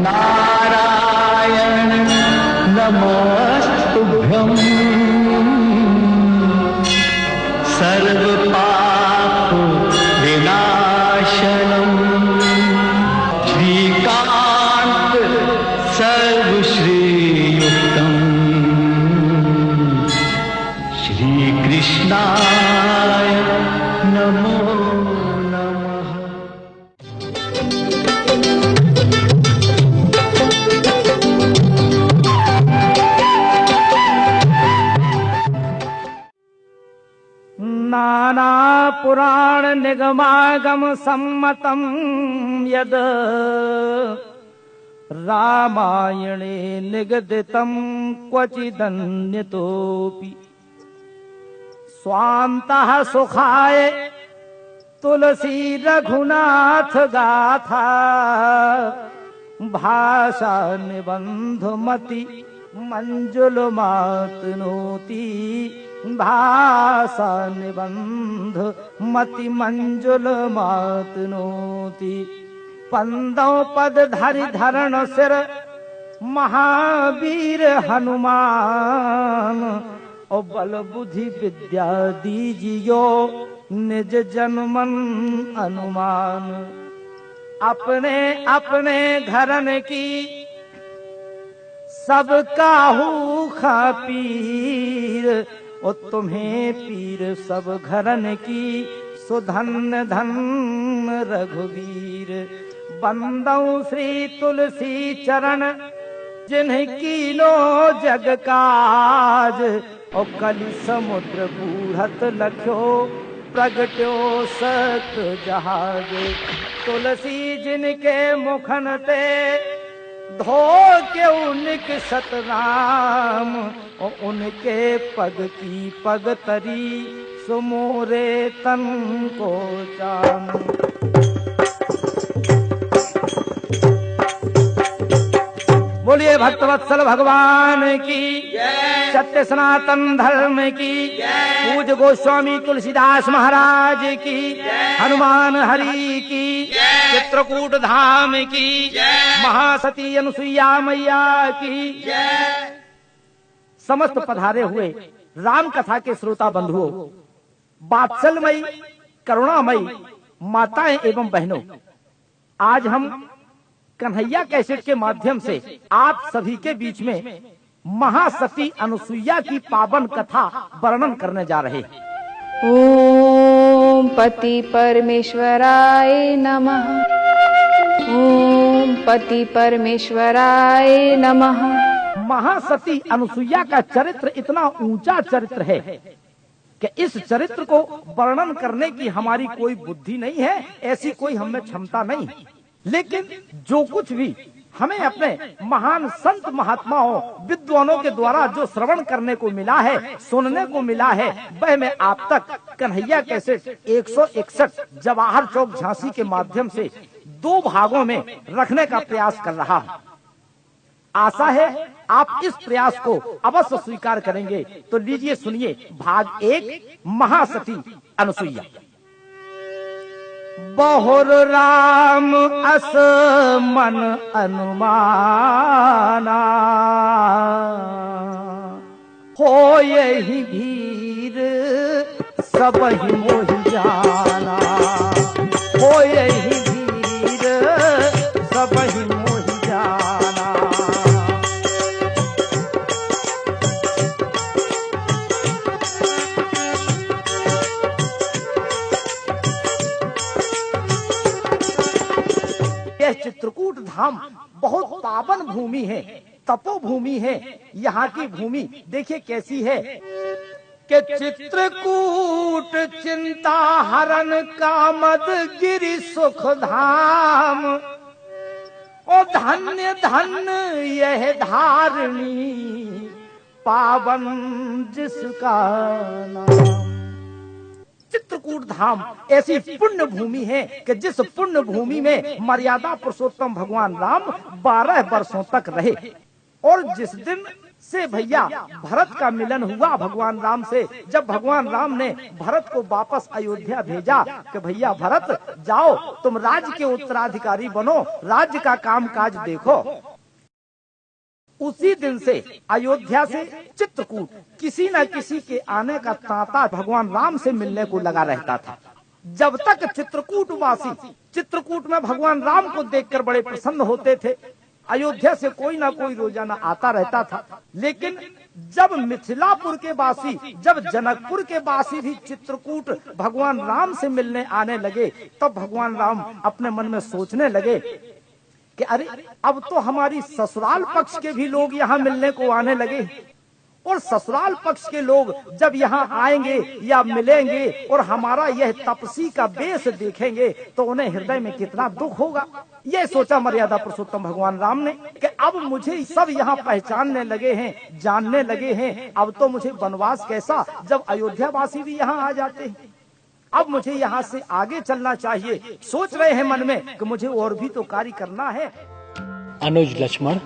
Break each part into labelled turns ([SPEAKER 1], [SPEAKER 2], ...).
[SPEAKER 1] नारायण नमोस्तुभ्यं सर्वपाप विनाशनम् श्रीकांत सर्वश्रीयुक्तम् श्रीकृष्णाय नमो नमः।
[SPEAKER 2] नाना पुराण निगमागम सम्मतं यद रामायणे निगदितं क्वचिदन्यतोऽपि स्वान्तः सुखाय तुलसी रघुनाथ गाथा भाषा निबंधमति मंजुल मातनोति भाषा निबंध मति मंजुल मातनोति पंदों पद धरि धरण सिर महावीर हनुमान और बल बुद्धि विद्या दीजियो निज जन्मन अनुमान। अपने अपने घरन की सब काहू खा पीर और तुम्हें पीर सब घरन की सुधन्य धन रघुवीर। बंदौ श्री तुलसी चरण जिनकी लो जग काज और कलि समुद्र बूढ़त लख्यो प्रगट्यो सत जहाज। तुलसी जिनके मुखन ते धो के उनके सतराम और उनके पग की पग तरी सुमोरे तन को चाम। बोलिए भक्तवत्सल भगवान की सत्य सनातन धर्म की पूज गोस्वामी तुलसीदास महाराज की हनुमान हरि की चित्रकूट धाम की महासती अनुसुईया मैया की समस्त पधारे हुए राम कथा के श्रोता बंधुओं, वात्सल्यमयी करुणामयी माताएं एवं बहनों, आज हम कन्हैया कैसेट के माध्यम से आप सभी के बीच में महासती अनुसुईया की पावन कथा वर्णन करने जा रहे हैं।
[SPEAKER 3] ओम पति परमेश्वराय नमः। ओम पति परमेश्वराय नमः।
[SPEAKER 2] महासती अनुसुईया का चरित्र इतना ऊंचा चरित्र है कि इस चरित्र को वर्णन करने की हमारी कोई बुद्धि नहीं है, ऐसी कोई हमें क्षमता नहीं है। लेकिन जो कुछ भी हमें अपने महान संत महात्माओं विद्वानों के द्वारा जो श्रवण करने को मिला है, सुनने को मिला है, वह मैं आप तक कन्हैया कैसेट 161 जवाहर चौक झांसी के माध्यम से 2 भागों में रखने का प्रयास कर रहा हूँ। आशा है आप इस प्रयास को अवश्य स्वीकार करेंगे। तो लीजिए सुनिए भाग 1 महासती अनुसुईया। बहुर राम अस मन अनुमाना हो यही भीर सब ही मोहि जाना। हो यही भीर सब ही मोहि जाना। यह चित्रकूट धाम बहुत पावन भूमि है, तपोभूमि है। यहाँ की भूमि देखिए कैसी है कि चित्रकूट चिंता हरण कामद गिरि सुख धाम। ओ धन्य धन्य यह धारणी पावन जिसका नाम। चित्रकूट धाम ऐसी पुण्य भूमि है कि जिस पुण्य भूमि में मर्यादा पुरुषोत्तम भगवान राम 12 वर्षों तक रहे। और जिस दिन से भैया भरत का मिलन हुआ भगवान राम से। जब भगवान राम ने भरत को वापस अयोध्या भेजा कि भैया भरत जाओ, तुम राज्य के उत्तराधिकारी बनो, राज्य का कामकाज देखो। उसी दिन से अयोध्या से चित्रकूट किसी न किसी के आने का तांता भगवान राम से मिलने को लगा रहता था। जब तक चित्रकूटवासी चित्रकूट में भगवान राम को देखकर बड़े प्रसन्न होते थे, अयोध्या से कोई ना कोई रोजाना आता रहता था। लेकिन जब मिथिलापुर के वासी, जब जनकपुर के वासी भी चित्रकूट भगवान राम से मिलने आने लगे, तब भगवान राम अपने मन में सोचने लगे कि अरे अब तो हमारी ससुराल पक्ष के भी लोग यहाँ मिलने को आने लगे, और ससुराल पक्ष के लोग जब यहाँ आएंगे या मिलेंगे और हमारा यह तपसी का वेश देखेंगे तो उन्हें हृदय में कितना दुख होगा। ये सोचा मर्यादा पुरुषोत्तम भगवान राम ने कि अब मुझे सब यहाँ पहचानने लगे हैं, जानने लगे हैं, अब तो मुझे वनवास कैसा जब अयोध्या वासी भी यहाँ आ जाते हैं। अब मुझे यहाँ से आगे चलना चाहिए। सोच रहे हैं मन में कि मुझे और भी तो कार्य करना है।
[SPEAKER 4] अनुज लक्ष्मण,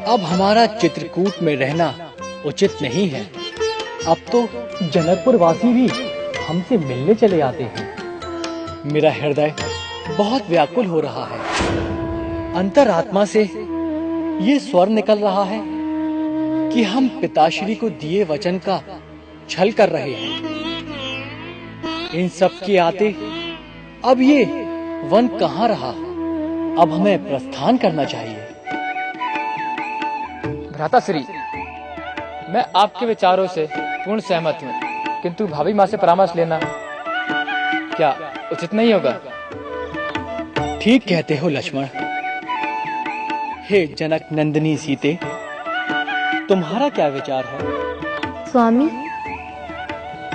[SPEAKER 4] अब हमारा चित्रकूट में रहना उचित नहीं है। अब तो जनकपुर वासी भी हमसे मिलने चले आते हैं। मेरा हृदय बहुत व्याकुल हो रहा है। अंतरात्मा से ये स्वर निकल रहा है कि हम पिताश्री को दिए वचन का छल कर रहे हैं। इन सब के आते अब ये वन कहाँ रहा। अब हमें प्रस्थान करना चाहिए।
[SPEAKER 5] भ्राताश्री, मैं आपके विचारों से पूर्ण सहमत हूँ, किंतु भाभी माँ से परामर्श लेना क्या उचित नहीं होगा?
[SPEAKER 4] ठीक कहते हो लक्ष्मण। हे जनक नंदिनी सीते, तुम्हारा क्या विचार है?
[SPEAKER 6] स्वामी,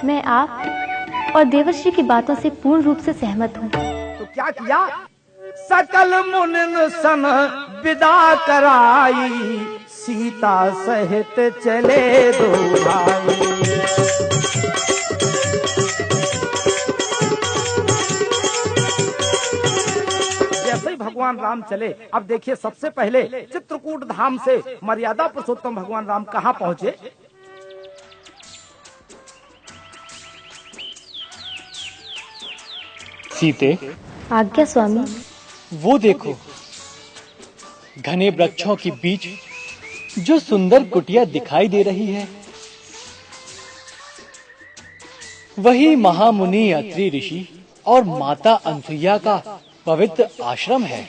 [SPEAKER 6] मैं आप और देवर्षि की बातों से पूर्ण रूप से सहमत हूँ।
[SPEAKER 2] तो क्या किया? सकल मुनिन सन विदा कराई, सीता सहित चले दो भाई। जैसे ही भगवान राम चले, अब देखिए सबसे पहले चित्रकूट धाम से मर्यादा पुरुषोत्तम भगवान राम कहाँ पहुँचे?
[SPEAKER 4] सीते,
[SPEAKER 6] आज्ञा स्वामी।
[SPEAKER 4] वो देखो, घने वृक्षों के बीच जो सुंदर कुटिया दिखाई दे रही है, वही महामुनि अत्रि ऋषि और माता अनसुईया का पवित्र आश्रम है।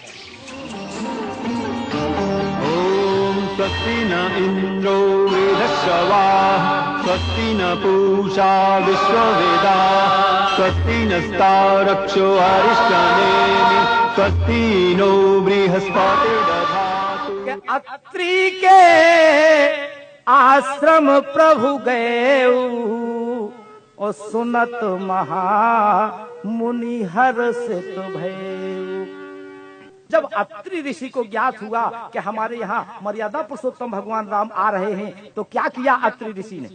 [SPEAKER 1] ओम स्वस्ति न इंद्रो वेदश्रवाः, स्वस्ति न पूषा विश्ववेदाः, स्वस्ति नस्तारक्षो अरिष्टनेमि, स्वस्ति नो बृहस्पतिर्दधातु।
[SPEAKER 2] अत्रि के आश्रम प्रभु गए और सुनत महा मुनि हर्षित भये। जब अत्रि ऋषि को ज्ञात हुआ कि हमारे यहाँ मर्यादा पुरुषोत्तम भगवान राम आ रहे हैं, तो क्या किया अत्रि ऋषि ने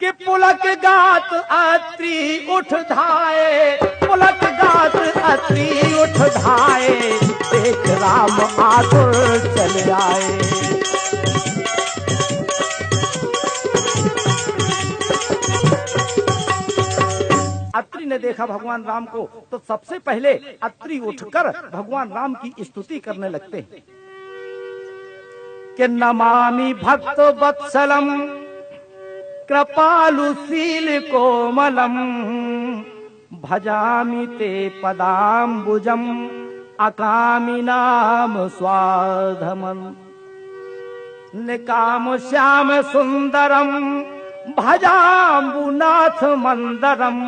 [SPEAKER 2] कि पुलक गात अत्रि उठ धाये, पुलक गात अत्रि उठ धाये, देख राम आतुर चले आए। अत्रि ने देखा भगवान राम को, तो सबसे पहले अत्रि उठकर भगवान राम की स्तुति करने लगते हैं कि नमामि भक्त वत्सलम कृपालुशील कोमलम, भजामि ते पदाम्बुजम अकामि नाम स्वाधमं। निकाम श्याम सुंदरम भजाम्बुनाथ मंदरम,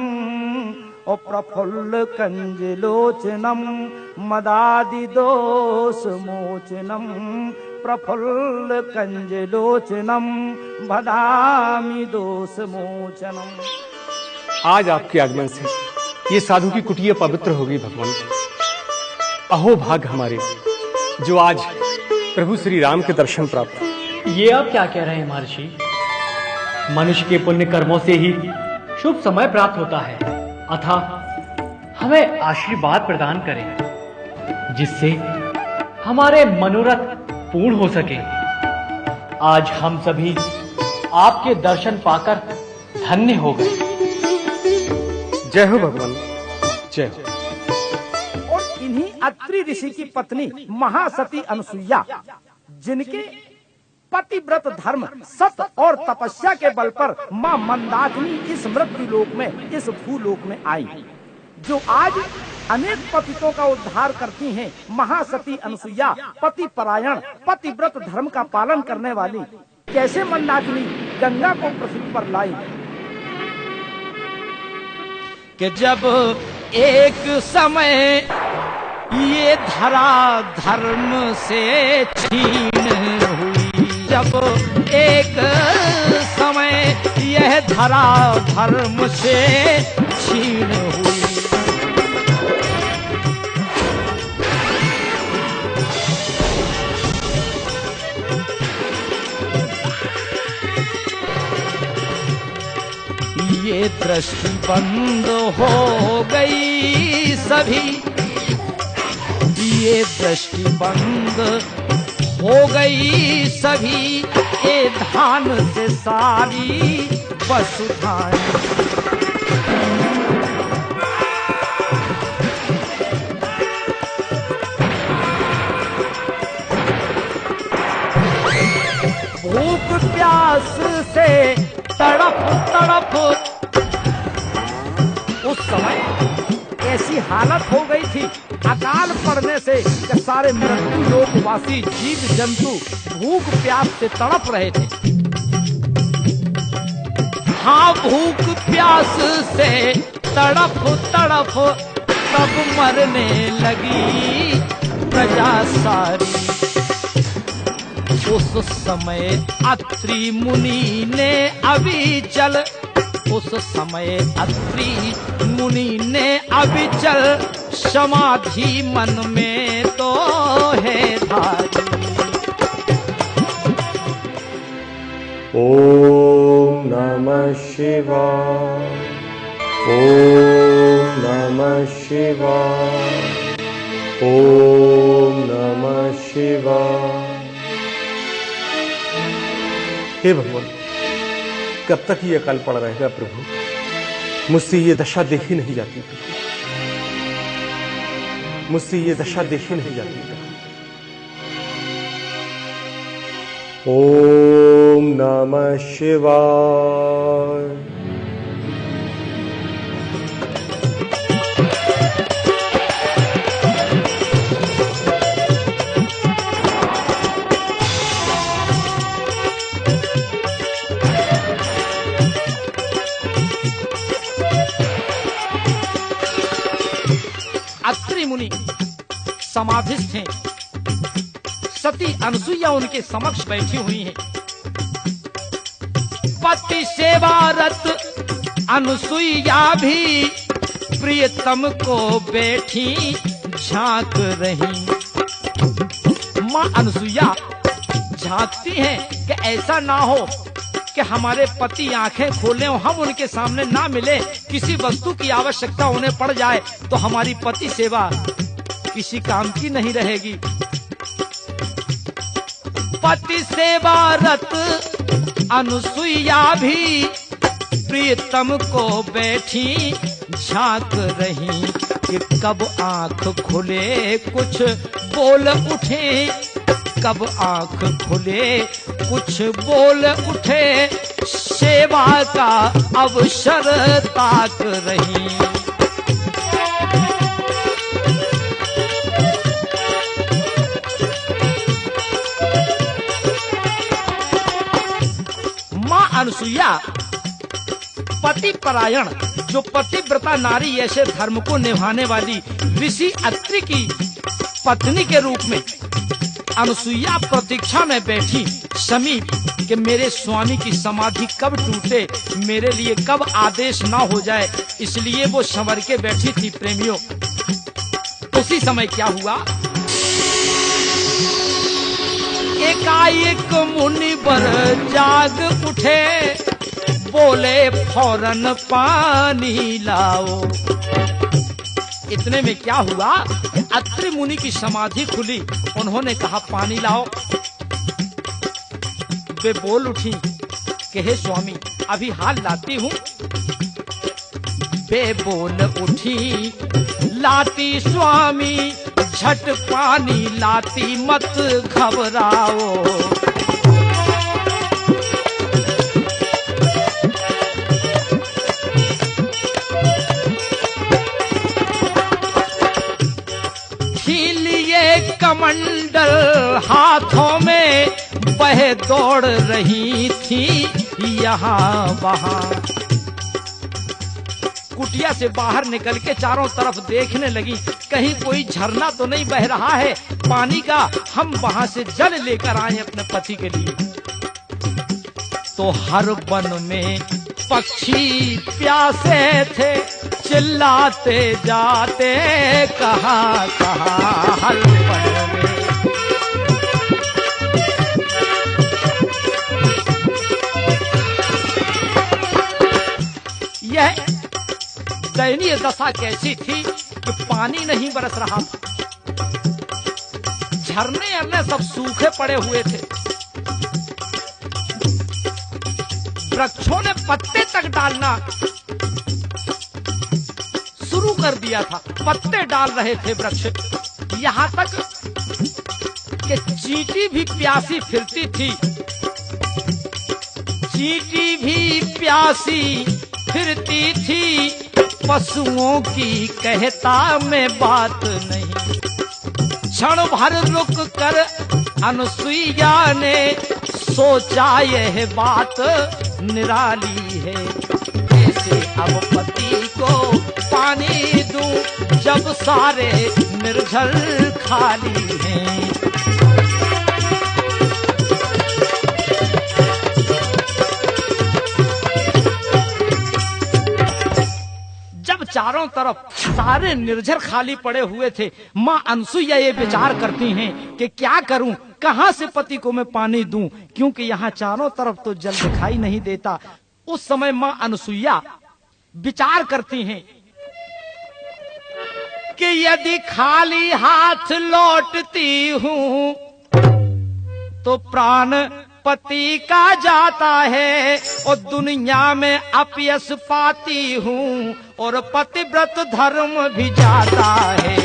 [SPEAKER 2] और प्रफुल्ल कंजलोचनम मदादि दोष मोचनम, प्रफुल्ल कंजलोचनम भदामि दोष मोचनम।
[SPEAKER 7] आज आपके आगमन से ये साधु की कुटिया पवित्र हो गई भगवान। अहो भाग हमारे जो आज प्रभु श्री राम के दर्शन प्राप्त।
[SPEAKER 4] ये आप क्या कह रहे हैं महर्षि? मनुष्य के पुण्य कर्मों से ही शुभ समय प्राप्त होता है, अतः हमें आशीर्वाद प्रदान करें जिससे हमारे मनोरथ पूर्ण हो सके। आज हम सभी आपके दर्शन पाकर धन्य हो गए।
[SPEAKER 7] जय हो भगवान, जय हो।
[SPEAKER 2] और इन्हीं अत्रि ऋषि की पत्नी महासती अनसुईया, जिनके पतिव्रत धर्म, सत और तपस्या के बल पर मां मंदाकिनी इस मृत्यु लोक में, इस भूलोक में आई, जो आज अनेक पतितों का उद्धार करती हैं। महासती अनसुईया पति परायण, पतिव्रत धर्म का पालन करने वाली, कैसे मंदाकिनी गंगा को पृथ्वी पर लाई कि जब एक समय ये धरा धर्म से छीन हुई, जब एक समय यह धरा धर्म से छीन हुई, ये दृष्टि बंद हो गई सभी, ये दृष्टि बंद हो गई सभी, ये धान से सारी वसुधाएं। भूख प्यास से तड़प तड़प उस समय ऐसी हालत हो गई थी अकाल पड़ने से कि सारे मृत्यु लोकवासी जीव जंतु भूख प्यास से तड़प रहे थे। हाँ, भूख प्यास से तड़प तड़प तब मरने लगी प्रजा सारी। उस समय अत्रि मुनि ने अविचल, उस समय अत्रि मुनि ने अविचल समाधि मन में तो है धारी।
[SPEAKER 8] ओम नमः शिवाय, ओम नमः शिवाय, ओम नमः शिवाय।
[SPEAKER 7] हे भगवान, कब तक ये अकाल पड़ रहेगा प्रभु? मुझसे ये दशा देखी नहीं जाती प्रभु, मुझसे ये दशा देखी नहीं जाती प्रभु।
[SPEAKER 8] ओम नमः शिवाय।
[SPEAKER 2] अत्रि मुनि समाधिस्थ हैं, सती अनसुईया उनके समक्ष बैठी हुई हैं। पति सेवारत अनसुईया भी प्रियतम को बैठी झांक रही। माँ अनसुईया झांकती हैं कि ऐसा ना हो कि हमारे पति आंखें खोले और हम उनके सामने ना मिले, किसी वस्तु की आवश्यकता उन्हें पड़ जाए तो हमारी पति सेवा किसी काम की नहीं रहेगी। पति सेवारत अनसुईया भी प्रियतम को बैठी झांक रही कि कब आंख खुले कुछ बोल उठे, कब आंख खुले कुछ बोल उठे, सेवा का अवसर ताक रही। माँ अनसुईया पति परायण, जो पतिव्रता नारी ऐसे धर्म को निभाने वाली ऋषि अत्रि की पत्नी के रूप में अनसुईया प्रतीक्षा में बैठी समीप कि मेरे स्वामी की समाधि कब टूटे, मेरे लिए कब आदेश ना हो जाए, इसलिए वो संवर के बैठी थी। प्रेमियों, उसी समय क्या हुआ, एकाएक मुनिवर जाग उठे, बोले फौरन पानी लाओ। इतने में क्या हुआ कि अत्रि मुनि की समाधि खुली। उन्होंने कहा पानी लाओ। वे बोल उठी कि हे स्वामी अभी हाल लाती हूँ। वे बोल उठी लाती स्वामी, झट पानी लाती मत घबराओ। कमंडल हाथों में बह दौड़ रही थी यहाँ वहाँ। कुटिया से बाहर निकल के चारों तरफ देखने लगी, कहीं कोई झरना तो नहीं बह रहा है पानी का, हम वहां से जल लेकर आए अपने पति के लिए। तो हर वन में पक्षी प्यासे थे, चिल्लाते जाते कहाँ कहाँ हर वन में। यह दयनीय दशा कैसी थी कि पानी नहीं बरस रहा था, झरने अन्य सब सूखे पड़े हुए थे, वृक्षों ने पत्ते तक डालना शुरू कर दिया था, पत्ते डाल रहे थे वृक्ष। यहाँ तक कि चींटी भी प्यासी फिरती थी, चींटी भी प्यासी फिरती थी, पशुओं की कहता में बात नहीं। क्षण भर रुक कर अनुसुईया ने सोचा यह बात निराली है, कैसे अब पति को पानी दूं जब सारे निर्जल खाली हैं। जब चारों तरफ सारे निर्जर खाली पड़े हुए थे, माँ अनसुईया ये विचार करती हैं कि क्या करूं, कहां से पति को मैं पानी दूं, क्योंकि यहाँ चारों तरफ तो जल दिखाई नहीं देता। उस समय माँ अनसुईया विचार करती हैं कि यदि खाली हाथ लौटती हूँ तो प्राण पति का जाता है और दुनिया में अपयश पाती हूँ और पतिव्रत धर्म भी जाता है।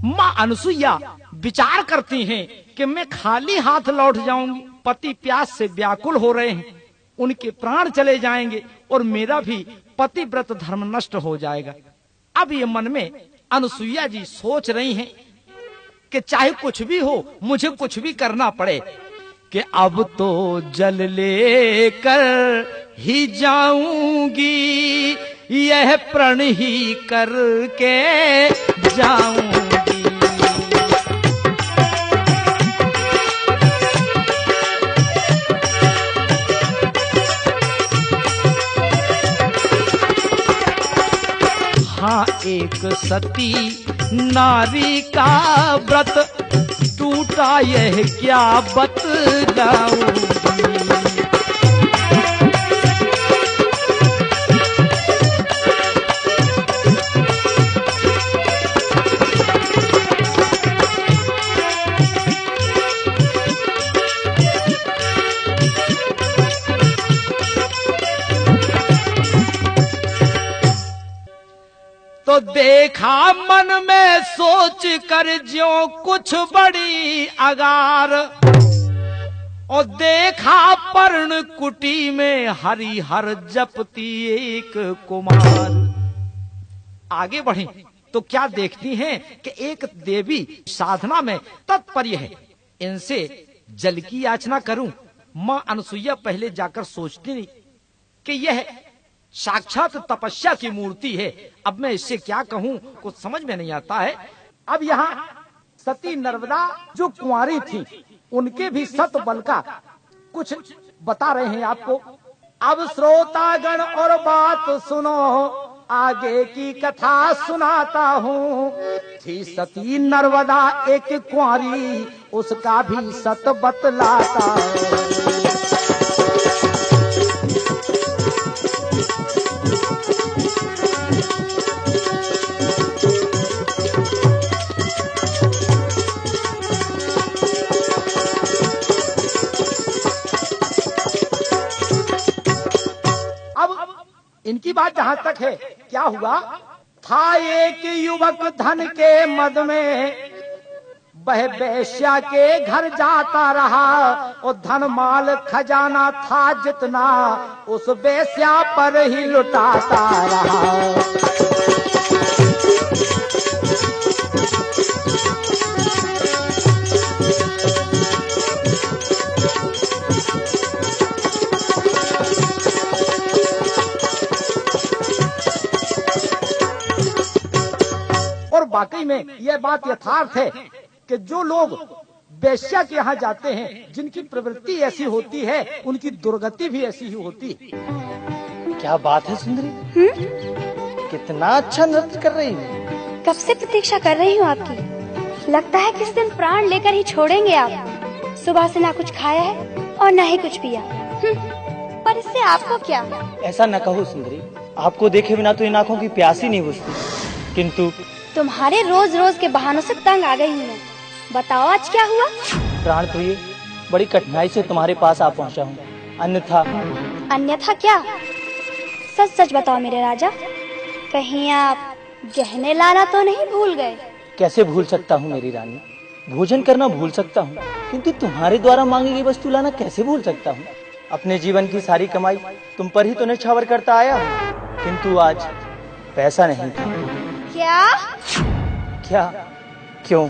[SPEAKER 2] माँ अनसुईया विचार करती हैं कि मैं खाली हाथ लौट जाऊंगी, पति प्यास से व्याकुल हो रहे हैं, उनके प्राण चले जाएंगे और मेरा भी पतिव्रत धर्म नष्ट हो जाएगा। अब ये मन में अनसुईया जी सोच रही हैं कि चाहे कुछ भी हो, मुझे कुछ भी करना पड़े, कि अब तो जल लेकर ही जाऊंगी, यह प्रण ही करके जाऊंगी। हाँ एक सती नारी का व्रत टूटा, यह क्या बतलाऊंगी। तो देखा मन में सोच कर ज्यों कुछ बड़ी अगार, और देखा पर्ण कुटी में हरिहर जपती एक कुमार। आगे बढ़े तो क्या देखती हैं कि एक देवी साधना में तत्पर्य है, इनसे जल की याचना करूं। मां अनसुईया पहले जाकर सोचती नहीं कि यह साक्षात तपस्या की मूर्ति है, अब मैं इससे क्या कहूं, कुछ समझ में नहीं आता है। अब यहाँ सती नर्मदा जो कुंवारी थी, उनके भी सत बल का कुछ बता रहे हैं आपको। अब श्रोतागण और बात सुनो, आगे की कथा सुनाता हूँ। थी सती नर्मदा एक कुंवारी, उसका भी सत बतलाता हूँ। इनकी बात जहां तक है, क्या हुआ था, एक युवक धन के मद में वह वेश्या के घर जाता रहा, और धन माल खजाना था जितना उस वेश्या पर ही लुटाता रहा। वाकई में यह बात यथार्थ है कि जो लोग वेश्या के यहाँ जाते हैं, जिनकी प्रवृत्ति ऐसी होती है, उनकी दुर्गति भी ऐसी ही होती है।
[SPEAKER 4] क्या बात है सुंदरी, कितना अच्छा नृत्य कर रही है।
[SPEAKER 6] कब से प्रतीक्षा कर रही हूँ आपकी। लगता है किस दिन प्राण लेकर ही छोड़ेंगे आप। सुबह से ना कुछ खाया है और ना ही कुछ पिया। पर इससे आपको क्या?
[SPEAKER 4] ऐसा न कहो सुंदरी, आपको देखे बिना तो इन आँखों की प्यास ही नहीं बुझती। किंतु
[SPEAKER 6] तुम्हारे रोज रोज के बहानों से तंग आ गई हूँ मैं। बताओ आज क्या हुआ?
[SPEAKER 4] प्राण प्रिय, बड़ी कठिनाई से तुम्हारे पास आ पहुँचा हूँ।
[SPEAKER 6] अन्यथा क्या? सच सच बताओ मेरे राजा, कहीं आप गहने लाना तो नहीं भूल गए?
[SPEAKER 4] कैसे भूल सकता हूँ मेरी रानी, भोजन करना भूल सकता हूँ, किंतु तुम्हारे द्वारा मांगी गई वस्तु लाना कैसे भूल सकता हूँ। अपने जीवन की सारी कमाई तुम पर ही तो निछावर करता आया हूँ, किंतु आज पैसा नहीं था। क्या? क्यों?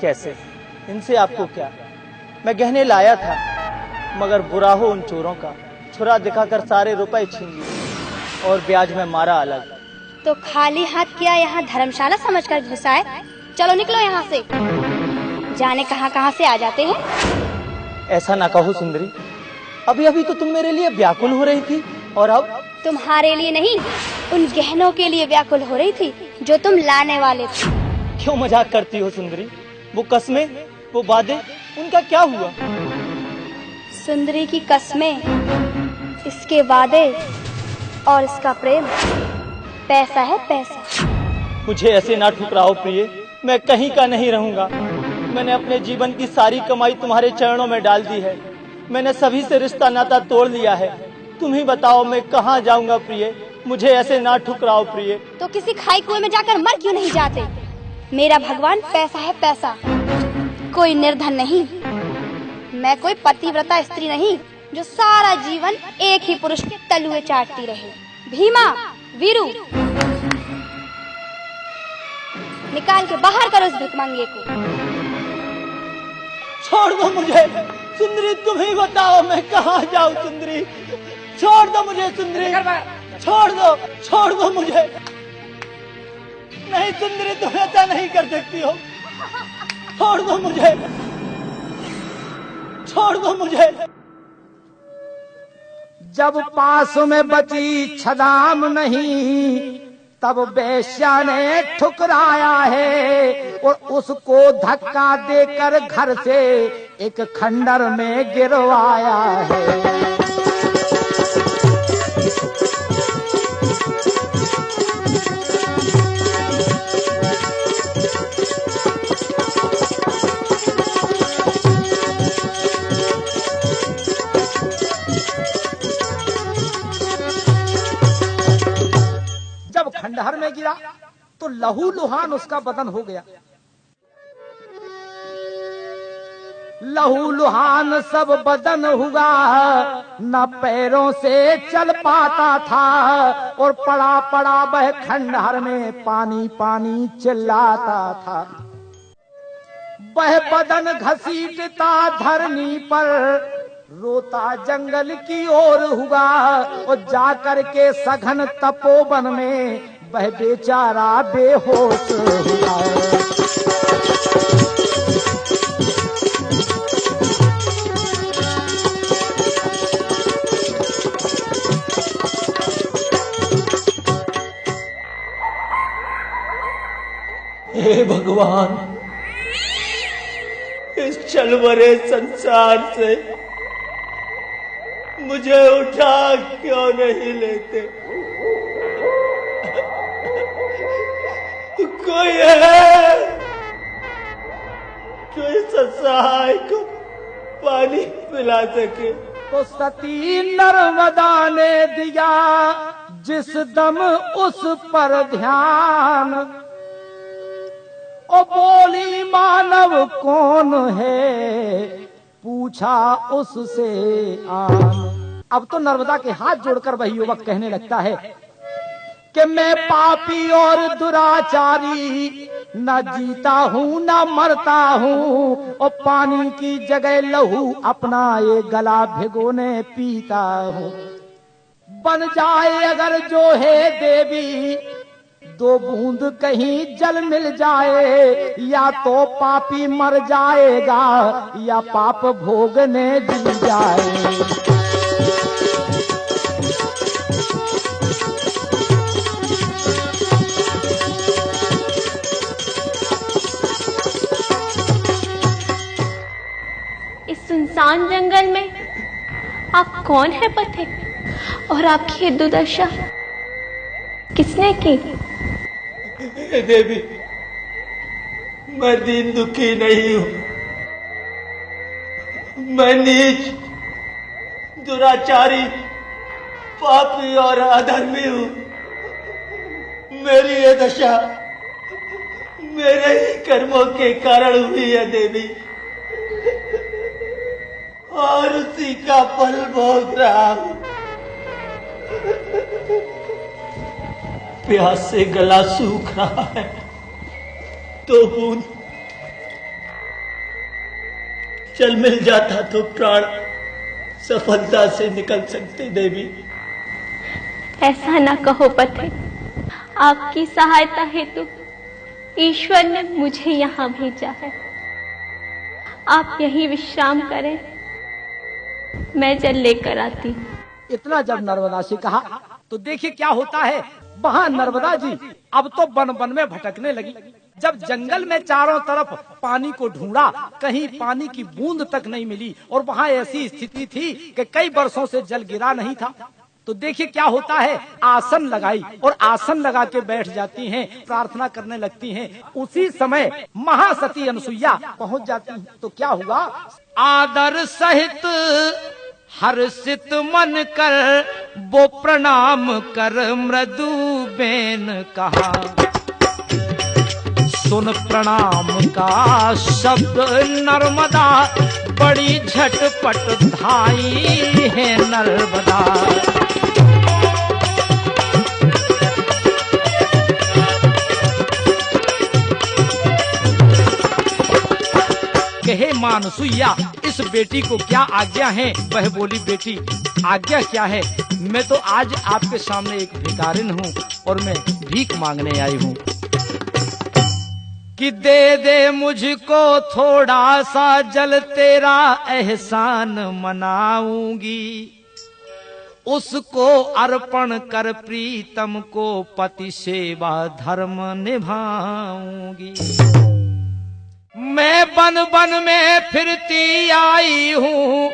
[SPEAKER 4] कैसे? इनसे आपको क्या? मैं गहने लाया था, मगर बुरा हो उन चोरों का, छुरा दिखाकर सारे रुपए छीन लिए और ब्याज में मारा अलग।
[SPEAKER 6] तो खाली हाथ किया यहाँ धर्मशाला समझकर घुसाए? चलो निकलो यहाँ से, जाने कहाँ कहाँ से आ जाते हैं।
[SPEAKER 4] ऐसा ना कहो सुंदरी, अभी अभी तो तुम मेरे लिए व्याकुल हो रही थी, और अब?
[SPEAKER 6] तुम्हारे लिए नहीं, उन गहनों के लिए व्याकुल हो रही थी जो तुम लाने वाले थे।
[SPEAKER 4] क्यों मजाक करती हो सुंदरी? वो कस्में, वो वादे, उनका क्या हुआ?
[SPEAKER 6] सुंदरी की कस्में, इसके वादे और इसका प्रेम पैसा है, पैसा।
[SPEAKER 4] मुझे ऐसे ना ठुकराओ प्रिय, मैं कहीं का नहीं रहूंगा। मैंने अपने जीवन की सारी कमाई तुम्हारे चरणों में डाल दी है। मैंने सभी से रिश्ता नाता तोड़ लिया है। तुम ही बताओ मैं कहाँ जाऊंगा प्रिय, मुझे ऐसे ना ठुकराओ प्रिय।
[SPEAKER 6] तो किसी खाई कुएं में जाकर मर क्यों नहीं जाते? मेरा भगवान पैसा है, पैसा, कोई निर्धन नहीं। मैं कोई पतिव्रता स्त्री नहीं जो सारा जीवन एक ही पुरुष के तलुए चाटती रहे। भीमा, वीरू, निकाल के बाहर करो इस भिखमंगे को।
[SPEAKER 4] छोड़ दो मुझे सुंदरी, तुम ही बताओ मैं कहाँ जाऊँ सुंदरी। छोड़ दो मुझे सुंदरी, छोड़ दो मुझे। नहीं सुंदरी, तुम ऐसा नहीं कर सकती हो। छोड़ दो मुझे।
[SPEAKER 2] जब पास में बची छदाम नहीं, तब वेश्या ने ठुकराया है और उसको धक्का देकर घर से एक खंडर में गिरवाया है। खंडहर में गिरा तो लहू लुहान उसका बदन हो गया। लहू लुहान सब बदन हुआ, न पैरों से चल पाता था और पड़ा पड़ा वह खंडहर में पानी पानी चिल्लाता था। वह बदन घसीटता धरनी पर रोता जंगल की ओर हुआ और जाकर के सघन तपोवन में वह बेचारा बेहोश हुआ।
[SPEAKER 9] हे भगवान, इस छलवरे संसार से मुझे उठा क्यों नहीं लेते? कोई है जो इस असहाय को पानी पिला सके?
[SPEAKER 2] तो सती नर्मदा ने दिया जिस दम उस पर ध्यान, ओ बोली मानव कौन है, पूछा उससे आन। अब तो नर्मदा के हाथ जोड़कर वही युवक कहने लगता है कि मैं पापी और दुराचारी, न जीता हूँ न मरता हूँ, और पानी की जगह लहू अपना ये गला भिगोने पीता हूँ। बन जाए अगर जो है देवी, दो बूंद कहीं जल मिल जाए, या तो पापी मर जाएगा या पाप भोगने जी जाए।
[SPEAKER 10] इस सुनसान जंगल में आप कौन है पथिक, और आपकी ये दुर्दशा किसने की?
[SPEAKER 9] देवी, मैं दीन दुखी नहीं हूं, मैं नीच, दुराचारी, पापी और अधर्मी हूं। मेरी ये दशा मेरे ही कर्मों के कारण हुई है देवी, और उसी का फल भोग रहा हूं। प्यास से गला सूख रहा है, तो बूंद जल मिल जाता तो प्राण सफलता से निकल सकते देवी।
[SPEAKER 10] ऐसा ना कहो पथिक, आपकी सहायता हेतु ईश्वर ने मुझे यहाँ भेजा है। आप यहीं विश्राम करें, मैं जल लेकर आती।
[SPEAKER 2] इतना जब नर्मदा से कहा तो देखिए क्या होता है। वहाँ नर्मदा जी अब तो वन वन में भटकने लगी। जब जंगल में चारों तरफ पानी को ढूंढा, कहीं पानी की बूंद तक नहीं मिली, और वहाँ ऐसी स्थिति थी कि कई वर्षों से जल गिरा नहीं था। तो देखिए क्या होता है, आसन लगाई और आसन लगा के बैठ जाती हैं, प्रार्थना करने लगती हैं। उसी समय महासती अनसुईया पहुँच जाती हैं। तो क्या हुआ, आदर सहित हर्षित मन कर वो प्रणाम कर मृदु बेन कहा। सुन प्रणाम का शब्द नर्मदा, बड़ी झटपट धाई है नर्मदा। कहे मां अनसुईया, इस बेटी को क्या आज्ञा है? वह बोली, बेटी आज्ञा क्या है, मैं तो आज आपके सामने एक भिखारिन हूँ और मैं भीख मांगने आई हूँ कि दे दे मुझको थोड़ा सा जल, तेरा एहसान मनाऊंगी। उसको अर्पण कर प्रीतम को, पति सेवा धर्म निभाऊंगी। मैं बन बन में फिरती आई हूँ,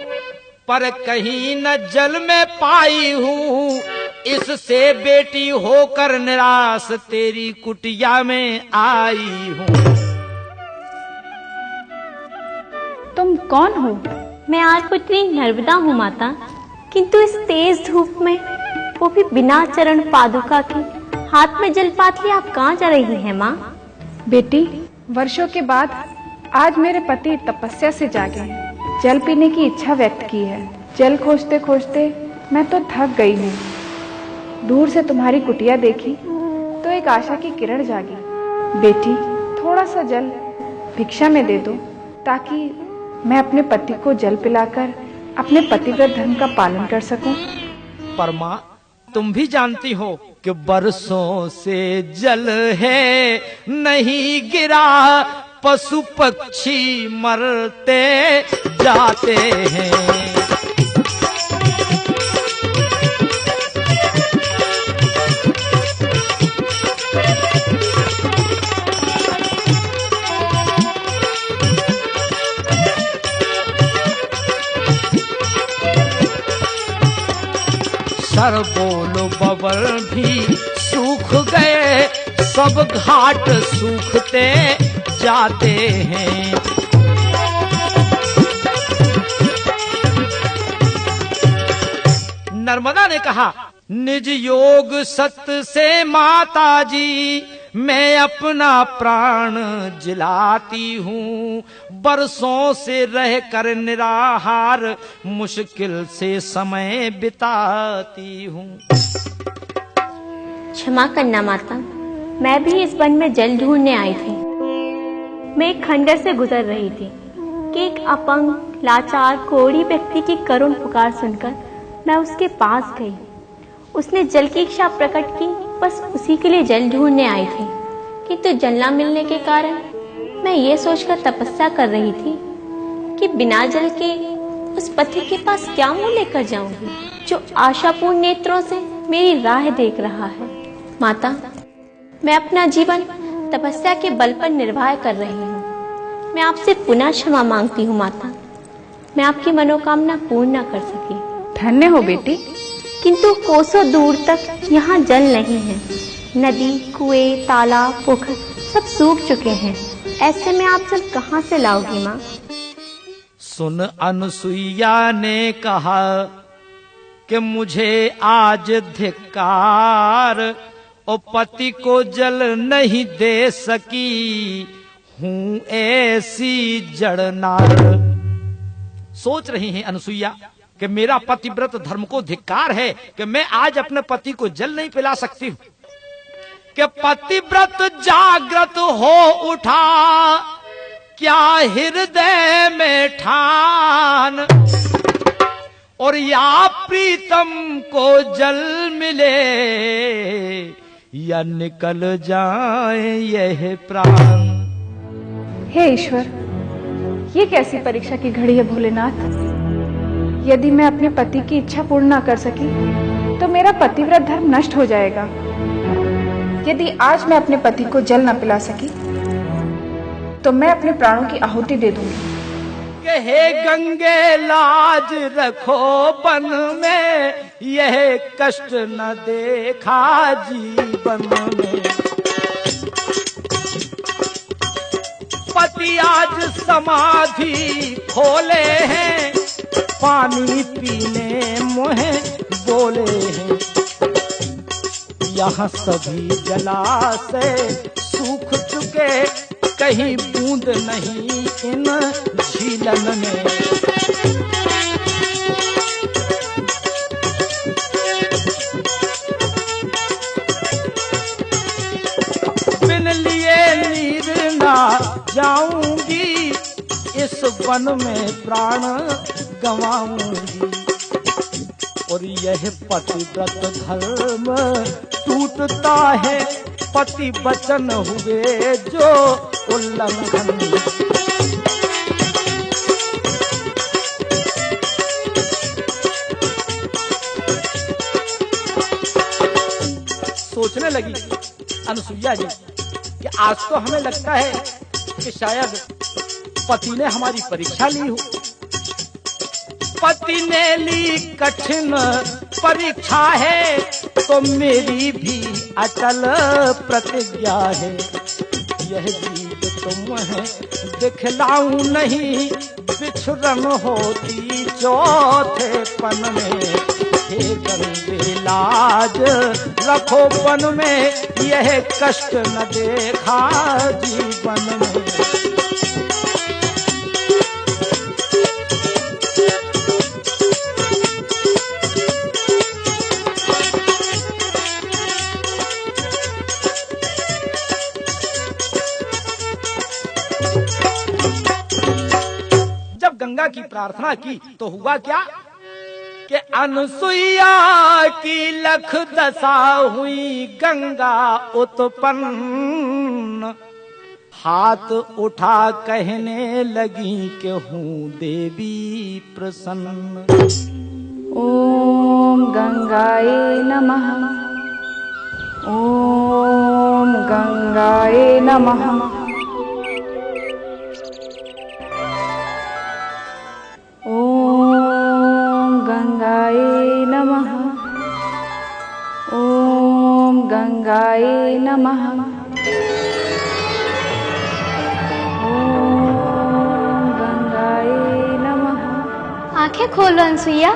[SPEAKER 2] पर कहीं न जल में पाई हूँ। इससे बेटी होकर निराश तेरी कुटिया में आई हूँ।
[SPEAKER 10] तुम कौन हो? मैं आठपुत्री नर्मदा हूँ माता, किंतु इस तेज धूप में, वो भी बिना चरण पादुका के, हाथ में जलपात लिए आप कहाँ जा रही हैं माँ?
[SPEAKER 3] बेटी, वर्षों के बाद आज मेरे पति तपस्या से जागे हैं, जल पीने की इच्छा व्यक्त की है। जल खोजते खोजते मैं तो थक गई हूँ। दूर से तुम्हारी कुटिया देखी तो एक आशा की किरण जागी। बेटी, थोड़ा सा जल भिक्षा में दे दो, ताकि मैं अपने पति को जल पिलाकर अपने पतिव्रत धर्म का पालन कर सकूं।
[SPEAKER 2] पर माँ, तुम भी जानती हो कि बरसों से जल है नहीं गिरा, पशु पक्षी मरते जाते हैं। सर बोल बबर भी सूख गए, सब घाट सूखते जाते हैं। नर्मदा ने कहा, निज योग सत्य से माता जी मैं अपना प्राण जिलाती हूँ, बरसों से रह कर निराहार मुश्किल से समय बिताती हूँ।
[SPEAKER 10] क्षमा करना माता, मैं भी इस वन में जल ढूंढने आई थी। मैं एक खंडर से गुजर रही थी कि एक अपंग, लाचार, कोढ़ी व्यक्ति की करुण पुकार सुनकर मैं उसके पास गई। उसने जल की इच्छा प्रकट की, बस उसी के लिए जल ढूंढने आई थी, किंतु जल न मिलने के कारण मैं ये सोचकर तपस्या कर रही थी कि बिना जल के उस पति के पास क्या मुंह लेकर जाऊंगी, जो आशापूर्ण नेत्रों से मेरी राह देख रहा है। माता, मैं अपना जीवन तपस्या के बल पर निर्वाह कर रही हूँ। मैं आपसे पुनः क्षमा मांगती हूँ माता, मैं आपकी मनोकामना पूर्ण न कर सकी।
[SPEAKER 3] धन्य हो बेटी।
[SPEAKER 10] किंतु कोसों दूर तक यहाँ जल नहीं है। नदी, कुएं, तालाब, पोखर सब सूख चुके हैं। ऐसे में आप जल कहाँ से लाओगी माँ?
[SPEAKER 2] सुन अनुसुईया ने कहा कि मुझे आज धिक्कार, और पति को जल नहीं दे सकी हूँ ऐसी जड़नार। सोच रही हैं अनुसुईया कि मेरा पतिव्रत धर्म को धिक्कार है कि मैं आज अपने पति को जल नहीं पिला सकती हूँ। कि पतिव्रत जागृत हो उठा, क्या हृदय में ठान, और या प्रीतम को जल मिले या निकल जाए यह प्राण।
[SPEAKER 3] हे ईश्वर, ये कैसी परीक्षा की घड़ी है भोलेनाथ। यदि मैं अपने पति की इच्छा पूर्ण न कर सकी तो मेरा पतिव्रत धर्म नष्ट हो जाएगा। यदि आज मैं अपने पति को जल न पिला सकी तो मैं अपने प्राणों की आहुति दे दूंगी।
[SPEAKER 2] हे गंगे लाज रखो बन में, यह कष्ट न देखा जीवन में। पति आज समाधि खोले हैं, पानी पीने मुहे बोले हैं। यहाँ सभी जलाशय सूख चुके, कहीं बूंद नहीं इन झीलन में। बिन लिए नीर ना जाऊंगी, इस वन में प्राण गंवाऊंगी। और यह पतिव्रत धर्म टूटता है, पति वचन हुए जो उल्लंघन। सोचने लगी अनुसुईया जी कि आज तो हमें लगता है कि शायद पति ने हमारी परीक्षा ली हो। पति ने ली कठिन परीक्षा है, तो मेरी भी अटल प्रतिज्ञा है। यह जीत तुम है दिखलाऊं नहीं, बिछुरन होती चौथे पन में। हे गंगे लाज रखो बन में, यह कष्ट न देखा जीवन में। गंगा की प्रार्थना की तो हुआ क्या कि अनसुईया की लख दशा हुई गंगा उत्पन्न। हाथ उठा कहने लगी कि हूँ देवी प्रसन्न।
[SPEAKER 3] ओम गंगाए नमः, ओम गंगाए नमः, ओम गंगाए नमः। गंगाए नमः। ओम गंगाए नमः।
[SPEAKER 10] आंखें खोलो अनसुईया।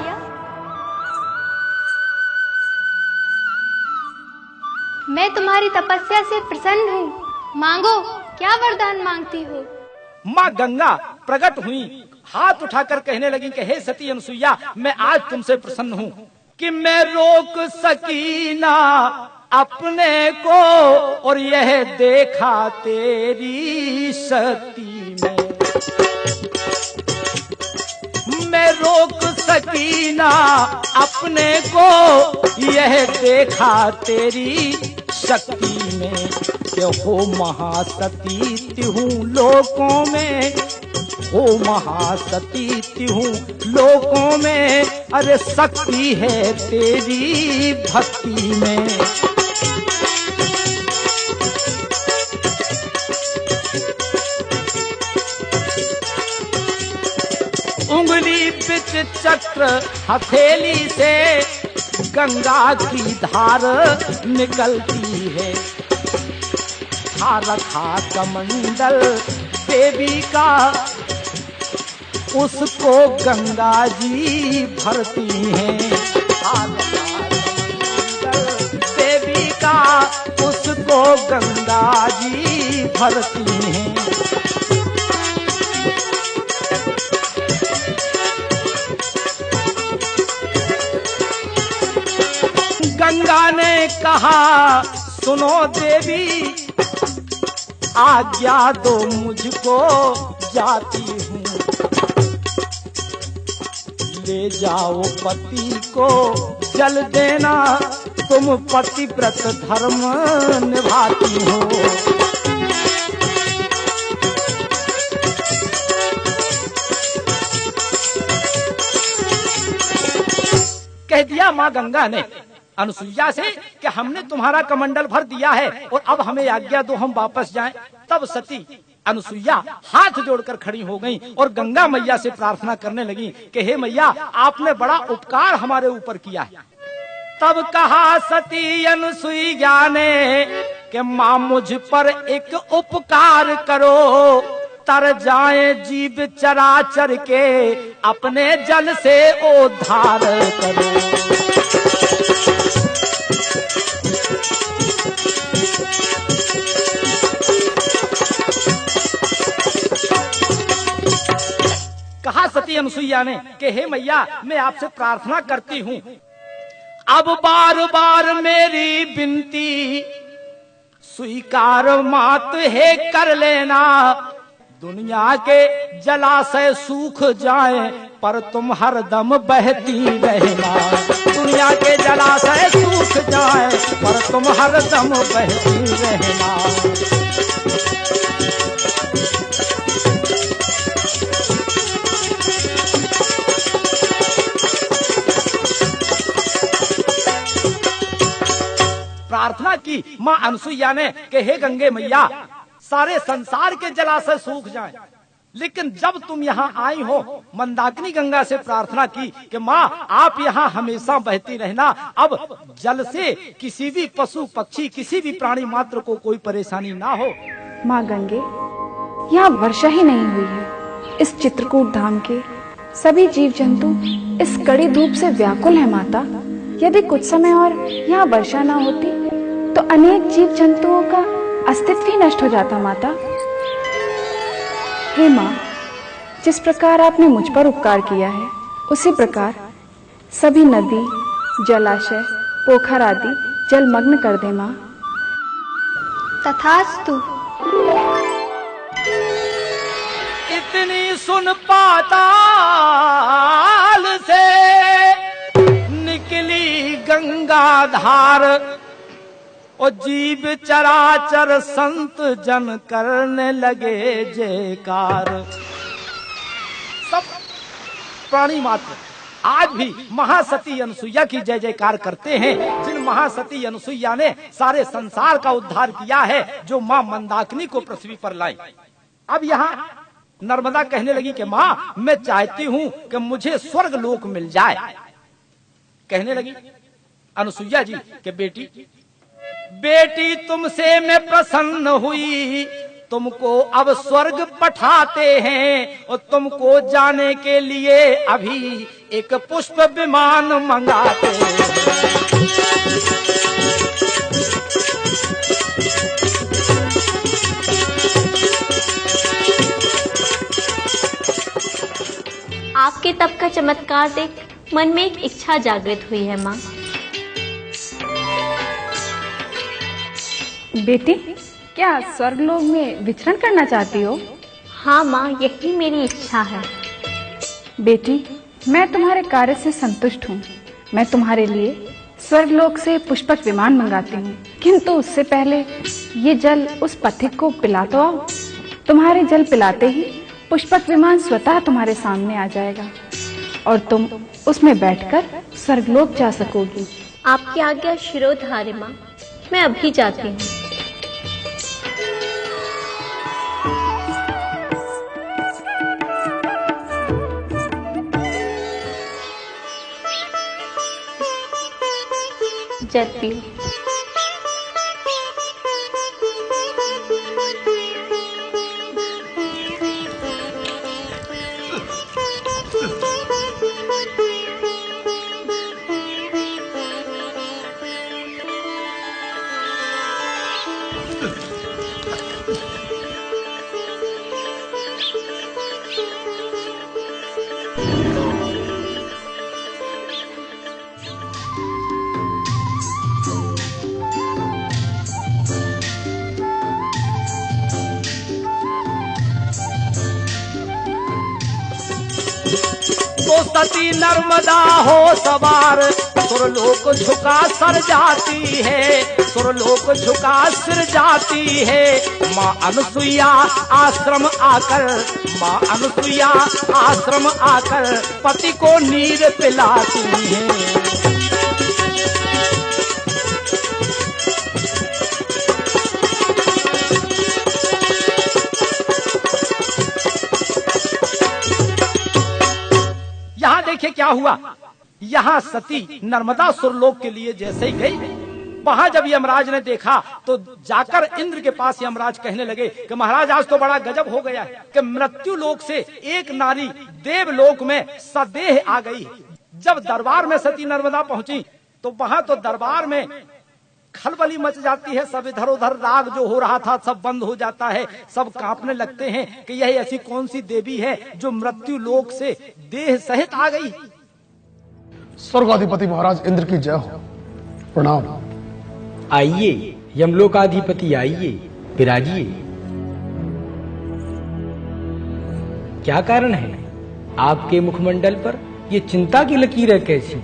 [SPEAKER 10] मैं तुम्हारी तपस्या से प्रसन्न हूँ। मांगो, क्या वरदान मांगती हो?
[SPEAKER 2] माँ गंगा प्रकट हुई, हाथ उठाकर कहने लगी कि हे सती अनसुईया, मैं आज तुमसे प्रसन्न हूँ कि मैं रोक सकी ना अपने को, और यह देखा तेरी शक्ति में। मैं रोक सकी ना अपने को, यह देखा तेरी शक्ति में। कि हो महासती तिहूं लोकों में, हो महासती तिहूं लोकों में, अरे शक्ति है तेरी भक्ति में। उंगली बिच चक्र हथेली से गंगा की धार निकलती है। रखा कमंडल देवी का, उसको गंगा जी भरती हैं। देवी का उसको गंगा जी भरती हैं। गंगा ने कहा सुनो देवी, आज्ञा दो मुझको जाती हूँ। ले जाओ पति को जल देना, तुम पतिव्रत धर्म निभाती हो। कह दिया माँ गंगा ने अनुसुईया से कि हमने तुम्हारा कमंडल भर दिया है और अब हमें आज्ञा दो, हम वापस जाएं। तब सती अनुसुईया हाथ जोड़कर खड़ी हो गईं और गंगा मैया से प्रार्थना करने लगी कि हे मैया, आपने बड़ा उपकार हमारे ऊपर किया है। तब कहा सती अनुसुईया ने कि माँ मुझ पर एक उपकार करो, तर जाए जीव चराचर के अपने जल से उद्धार करो। कहा सती अनुसुईया ने कि हे मैया, मैं आपसे प्रार्थना करती हूँ, अब बार बार मेरी विनती स्वीकार मात है कर लेना। दुनिया के जलाशय सूख जाए पर तुम हरदम बहती रहना। दुनिया के जलाशय सूख जाए पर तुम हरदम बहती रहना। प्रार्थना की माँ अनुसुईया ने कि हे गंगे मैया, सारे संसार के जलाशय सूख जाएं, लेकिन जब तुम यहाँ आई हो, मंदाकिनी गंगा से प्रार्थना की कि माँ आप यहाँ हमेशा बहती रहना। अब जल से किसी भी पशु पक्षी, किसी भी प्राणी मात्र को कोई परेशानी ना हो।
[SPEAKER 3] माँ गंगे, यहाँ वर्षा ही नहीं हुई है। इस चित्रकूट धाम के सभी जीव जंतु इस कड़ी धूप से व्याकुल है माता। यदि कुछ समय और यहाँ वर्षा न होती तो अनेक जीव जंतुओं का अस्तित्व ही नष्ट हो जाता माता। हे माँ, जिस प्रकार आपने मुझ पर उपकार किया है, उसी प्रकार सभी नदी, जलाशय, पोखर आदि जलमग्न कर दे माँ।
[SPEAKER 10] तथास्तु।
[SPEAKER 2] इतनी सुन पाताल से निकली गंगा धार, और जीव चराचर संत जन करने लगे जयकार। सब प्राणी मात्र आज भी महासती अनुसुईया की जय जयकार करते हैं, जिन महासती अनुसुईया ने सारे संसार का उद्धार किया है, जो माँ मंदाकिनी को पृथ्वी पर लाई। अब यहाँ नर्मदा कहने लगी कि माँ, मैं चाहती हूँ कि मुझे स्वर्ग लोक मिल जाए। कहने लगी अनुसुईया जी कि बेटी, बेटी तुमसे मैं प्रसन्न हुई, तुमको अब स्वर्ग पठाते हैं और तुमको जाने के लिए अभी एक पुष्प विमान मंगाते हैं।
[SPEAKER 10] आपके तप का चमत्कार देख मन में एक इच्छा जागृत हुई है माँ।
[SPEAKER 3] बेटी, क्या स्वर्गलोक में विचरण करना चाहती हो?
[SPEAKER 10] हाँ माँ, यही मेरी इच्छा है।
[SPEAKER 3] बेटी, मैं तुम्हारे कार्य से संतुष्ट हूँ। मैं तुम्हारे लिए स्वर्गलोक से पुष्पक विमान मंगाती हूँ, किंतु उससे पहले ये जल उस पथिक को पिला तो आओ। तुम्हारे जल पिलाते ही पुष्पक विमान स्वतः तुम्हारे सामने आ जाएगा और तुम उसमें बैठकर स्वर्गलोक जा सकोगी।
[SPEAKER 10] आपकी आज्ञा शिरोधार्य माँ, मैं अभी जाती हूँ। जल पियो।
[SPEAKER 2] तो सती नर्मदा हो सवार, सुरलोक झुका सर जाती है, सुरलोक झुका सिर जाती है। माँ अनुसुईया आश्रम आकर, माँ अनुसुईया आश्रम आकर पति को नीर पिलाती है। यहाँ देखिए क्या हुआ। यहाँ सती नर्मदा सुरलोक के लिए जैसे ही गई, वहाँ जब यमराज ने देखा तो जाकर इंद्र के पास यमराज कहने लगे कि महाराज आज तो बड़ा गजब हो गया है कि मृत्यु लोक से एक नारी देवलोक में सदेह आ गई। जब दरबार में सती नर्मदा पहुंची तो वहाँ तो दरबार में खलबली मच जाती है। सब इधर उधर राग जो हो रहा था सब बंद हो जाता है। सब कांपने लगते हैं कि यह ऐसी कौन सी देवी है जो मृत्यु लोक से देह सहित आ गई।
[SPEAKER 11] स्वर्गाधिपति महाराज इंद्र की जय हो। प्रणाम।
[SPEAKER 12] आइए यमलोकाधिपति, आइए विराजिए। क्या कारण है आपके मुखमंडल पर ये चिंता की लकीरें कैसी?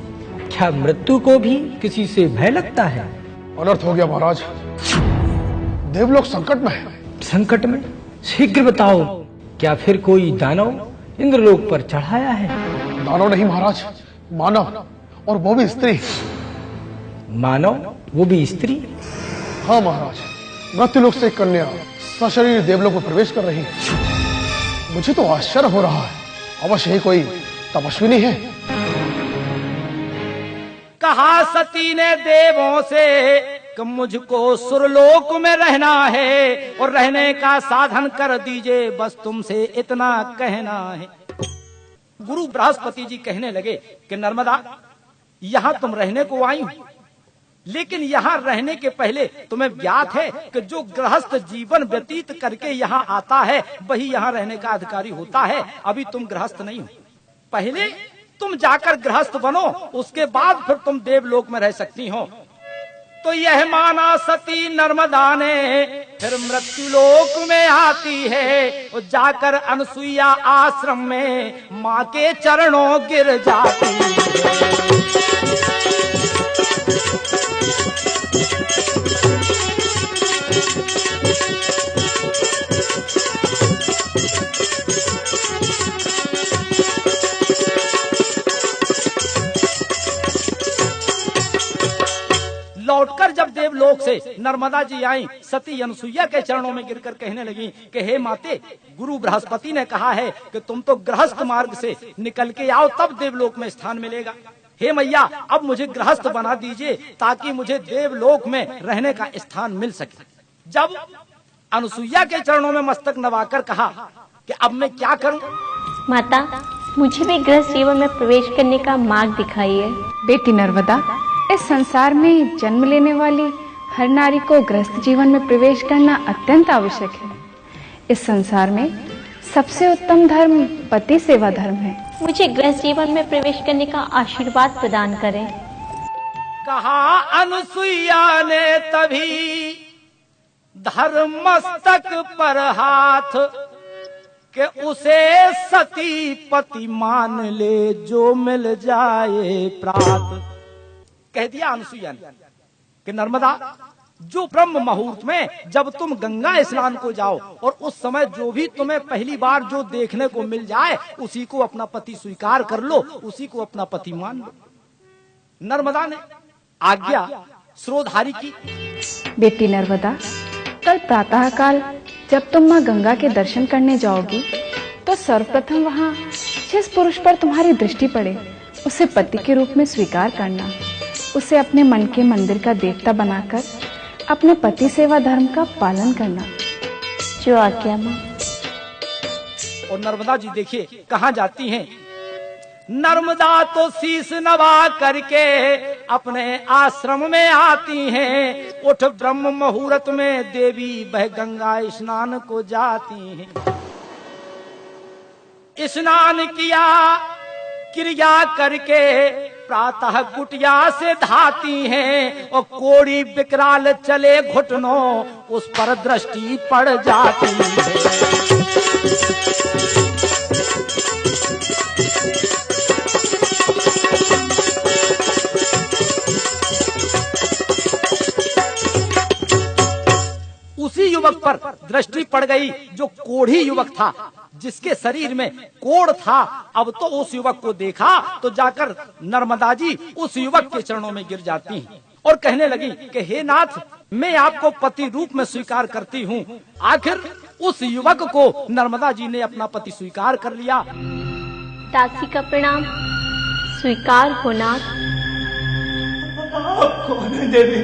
[SPEAKER 12] क्या मृत्यु को भी किसी से भय लगता है?
[SPEAKER 11] अनर्थ हो गया महाराज, देवलोक संकट में है।
[SPEAKER 12] संकट में? शीघ्र बताओ, क्या फिर कोई दानव इंद्रलोक पर चढ़ाया है?
[SPEAKER 11] दानव नहीं महाराज, मानव, और वो भी स्त्री।
[SPEAKER 12] मानव, वो भी स्त्री?
[SPEAKER 11] हाँ महाराज, मृत्युलोक से एक कन्या सशरीर देवलोक में प्रवेश कर रही है। मुझे तो आश्चर्य हो रहा है, अवश्य ही कोई तपस्विनी है।
[SPEAKER 2] कहा सती ने देवों से कि मुझको सुरलोक में रहना है और रहने का साधन कर दीजिए, बस तुमसे इतना कहना है। गुरु बृहस्पति जी कहने लगे कि नर्मदा, यहाँ तुम रहने को आई हो, लेकिन यहाँ रहने के पहले तुम्हें ज्ञात है कि जो गृहस्थ जीवन व्यतीत करके यहाँ आता है वही यहाँ रहने का अधिकारी होता है। अभी तुम गृहस्थ नहीं हो, पहले तुम जाकर गृहस्थ बनो, उसके बाद फिर तुम देवलोक में रह सकती हो। तो यह माना सती नर्मदा ने, फिर मृत्यु लोक में आती है और जाकर अनुसुईया आश्रम में माँ के चरणों गिर जाती है। लौटकर जब देवलोक से नर्मदा जी आई, सती अनुसुईया के चरणों में गिरकर कहने लगी कि हे माते, गुरु बृहस्पति ने कहा है कि तुम तो गृहस्थ मार्ग से निकल के आओ तब देवलोक में स्थान मिलेगा। हे मैया, अब मुझे गृहस्थ बना दीजिए ताकि मुझे देवलोक में रहने का स्थान मिल सके। जब अनुसुईया के चरणों में मस्तक नवाकर कहा कि अब मैं क्या करूं?
[SPEAKER 10] माता, मुझे भी गृहस्थ जीवन में प्रवेश करने का मार्ग दिखाइए।
[SPEAKER 3] बेटी नर्मदा, इस संसार में जन्म लेने वाली हर नारी को गृहस्थ जीवन में प्रवेश करना अत्यंत आवश्यक है। इस संसार में सबसे उत्तम धर्म पति सेवा धर्म है।
[SPEAKER 10] मुझे गृहस्थ जीवन में प्रवेश करने का आशीर्वाद प्रदान करें।
[SPEAKER 2] कहा अनुसुईया ने तभी धर्म मस्तक पर हाथ कि उसे सती पति मान ले जो मिल जाए प्रात। कह दिया अनुसुईया ने कि नर्मदा, जो ब्रह्म मुहूर्त में जब तुम गंगा स्नान को जाओ और उस समय जो भी तुम्हें पहली बार जो देखने को मिल जाए उसी को अपना पति स्वीकार कर लो, उसी को अपना पति मान लो। नर्मदा ने आज्ञा श्रोधारी की।
[SPEAKER 3] बेटी नर्मदा, कल प्रातः काल जब तुम माँ गंगा के दर्शन करने जाओगी तो सर्वप्रथम वहाँ जिस पुरुष पर तुम्हारी दृष्टि पड़े उसे पति के रूप में स्वीकार करना। उसे अपने मन के मंदिर का देवता बनाकर अपने पति सेवा धर्म का पालन करना।
[SPEAKER 10] जो आज्ञा माँ।
[SPEAKER 2] और नर्मदा जी देखिए कहाँ जाती हैं। नर्मदा तो शीश नवा करके अपने आश्रम में आती हैं। उठ ब्रह्म मुहूर्त में देवी वह गंगा स्नान को जाती हैं। स्नान किया क्रिया करके प्रातः कुटिया से धाती हैं और कोड़ी विकराल चले घुटनों उस पर दृष्टि पड़ जाती है। उसी युवक पर दृष्टि पड़ गई जो कोढ़ी युवक था, जिसके शरीर में कोढ़ था। अब तो उस युवक को देखा तो जाकर नर्मदा जी उस युवक के चरणों में गिर जाती हैं और कहने लगी कि हे नाथ, मैं आपको पति रूप में स्वीकार करती हूँ। आखिर उस युवक को नर्मदा जी ने अपना पति स्वीकार कर लिया।
[SPEAKER 10] दासी का प्रणाम। स्वीकार हो नाथ।
[SPEAKER 9] आप कौन है देवी?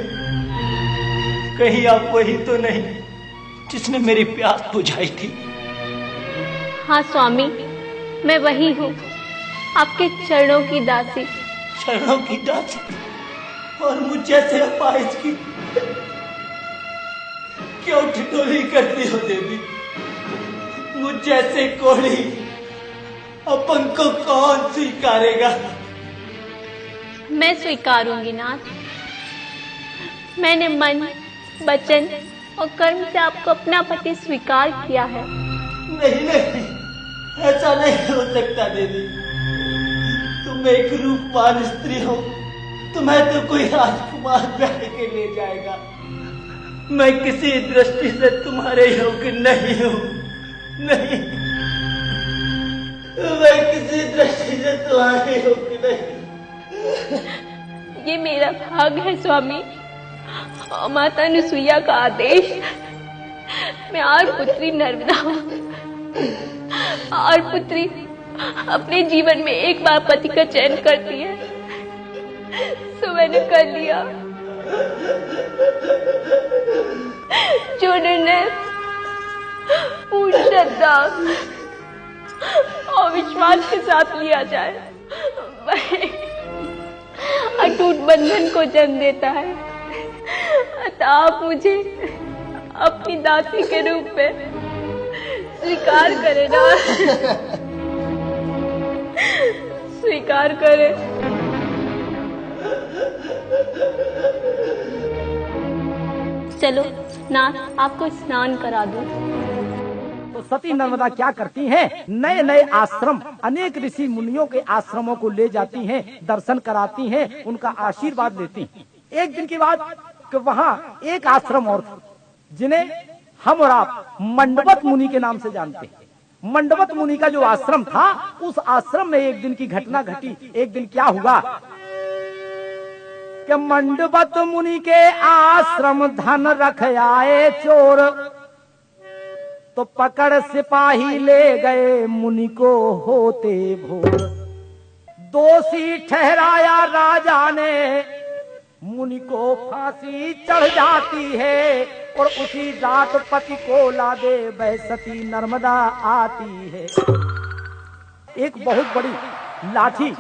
[SPEAKER 9] कहीं आप वही तो नहीं जिसने मेरी प्यास बुझाई थी?
[SPEAKER 10] हाँ स्वामी, मैं वही हूँ, आपके चरणों की दासी।
[SPEAKER 9] चरणों की दासी? और मुझ जैसे अपाहिज की क्यों ठिठोली करती हो देवी? मुझ जैसे कोढ़ी अपन को कौन स्वीकारेगा?
[SPEAKER 10] मैं स्वीकारूंगी नाथ। मैंने मन, वचन और कर्म से आपको अपना पति स्वीकार किया है।
[SPEAKER 9] नहीं नहीं, ऐसा नहीं हो सकता देवी। तुम एक रूपवान स्त्री हो, तुम्हें तो कोई राजकुमार ब्याह के ले जाएगा। मैं किसी दृष्टि से तुम्हारे योग्य नहीं हूँ। नहीं, मैं किसी दृष्टि से तुम्हारे योग्य नहीं।
[SPEAKER 10] ये मेरा भाग है स्वामी, माता अनुसुईया का आदेश। मैं और पुत्री नर्मदा हूँ। और पुत्री अपने जीवन में एक बार पति का चयन करती है, सो मैंने कर लिया। जो निर्णय पूर्ण श्रद्धा और विश्वास के साथ लिया जाए वह अटूट बंधन को जन्म देता है। अतः आप मुझे अपनी दासी के रूप में स्वीकार करें ना। स्वीकार करें। चलो नाथ, आपको स्नान करा दूं।
[SPEAKER 2] तो सती नर्मदा क्या करती हैं? नए नए आश्रम, अनेक ऋषि मुनियों के आश्रमों को ले जाती हैं, दर्शन कराती हैं, उनका आशीर्वाद लेती हैं। एक दिन की बात कि वहाँ एक आश्रम और था जिन्हें हम और आप मंडवत मुनि के नाम से जानते हैं। मंडवत मुनि का जो आश्रम था, उस आश्रम में एक दिन की घटना घटी। एक दिन क्या हुआ कि मंडवत मुनि के आश्रम धन रख आए चोर, तो पकड़ सिपाही ले गए मुनि को होते भोर। दोषी ठहराया राजा ने, मुनि को फांसी चढ़ जाती है और उसी रात पति को ला दे वह सती नर्मदा आती है। एक बहुत बड़ी लाठी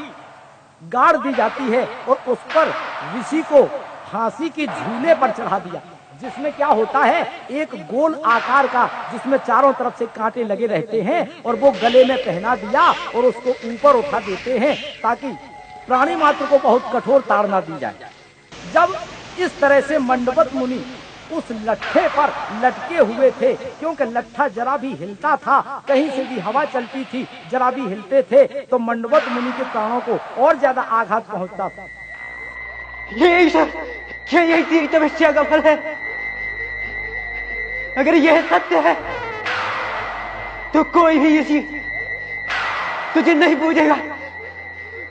[SPEAKER 2] गाड़ दी जाती है और उस पर ऋषि को फांसी की झूले पर चढ़ा दिया, जिसमें क्या होता है, एक गोल आकार का जिसमें चारों तरफ से कांटे लगे रहते हैं और वो गले में पहना दिया और उसको ऊपर उठा देते हैं ताकि प्राणी मात्र को बहुत कठोर ताड़ना दी जाए। जब इस तरह से मंडवत मुनि उस लट्ठे पर लटके हुए थे, क्योंकि लट्ठा जरा भी हिलता था, कहीं से भी हवा चलती थी, जरा भी हिलते थे तो मंडवत मुनि के प्राणों को और ज्यादा आघात पहुंचता था।
[SPEAKER 9] यही तेरी तपस्या का फल है। अगर यह सत्य है तो कोई भी इसी तुझे नहीं पूजेगा,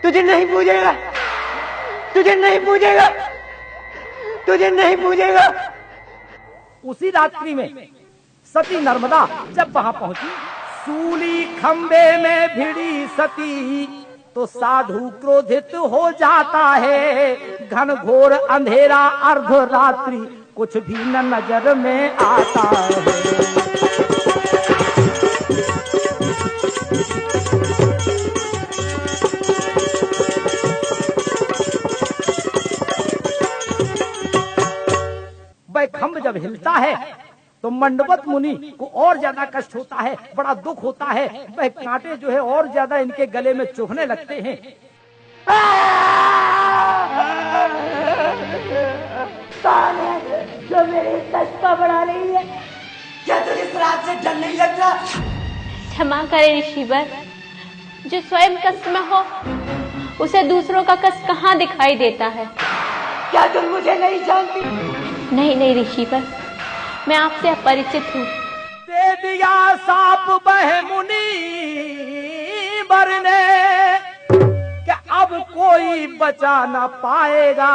[SPEAKER 9] तुझे नहीं पूजेगा, तुझे नहीं पूजेगा, तुझे नहीं पूजेगा।
[SPEAKER 2] उसी रात्रि में सती नर्मदा जब वहां पहुंची, सूली खंबे में भिड़ी सती तो साधु क्रोधित हो जाता है। घन घोर अंधेरा अर्धरात्रि कुछ भी न नजर में आता है। वह खंभ जब हिलता है तो मंडवत मुनि को और ज्यादा कष्ट होता है, बड़ा दुख होता है। वह कांटे जो है और ज्यादा इनके गले में चुभने लगते हैं।
[SPEAKER 9] जो मेरी कष्ट का बढ़ा रही है, क्या तुझे इस रात से डर नहीं लग रहा?
[SPEAKER 10] क्षमा करे ऋषिवर, जो स्वयं कष्ट में हो उसे दूसरों का कष्ट कहाँ दिखाई देता है।
[SPEAKER 9] क्या तुम मुझे नहीं जानती?
[SPEAKER 10] नहीं ऋषिवर, मैं आपसे अपरिचित हूँ।
[SPEAKER 2] दे दिया साप बह मुनि बरने कि अब कोई बचा न पाएगा,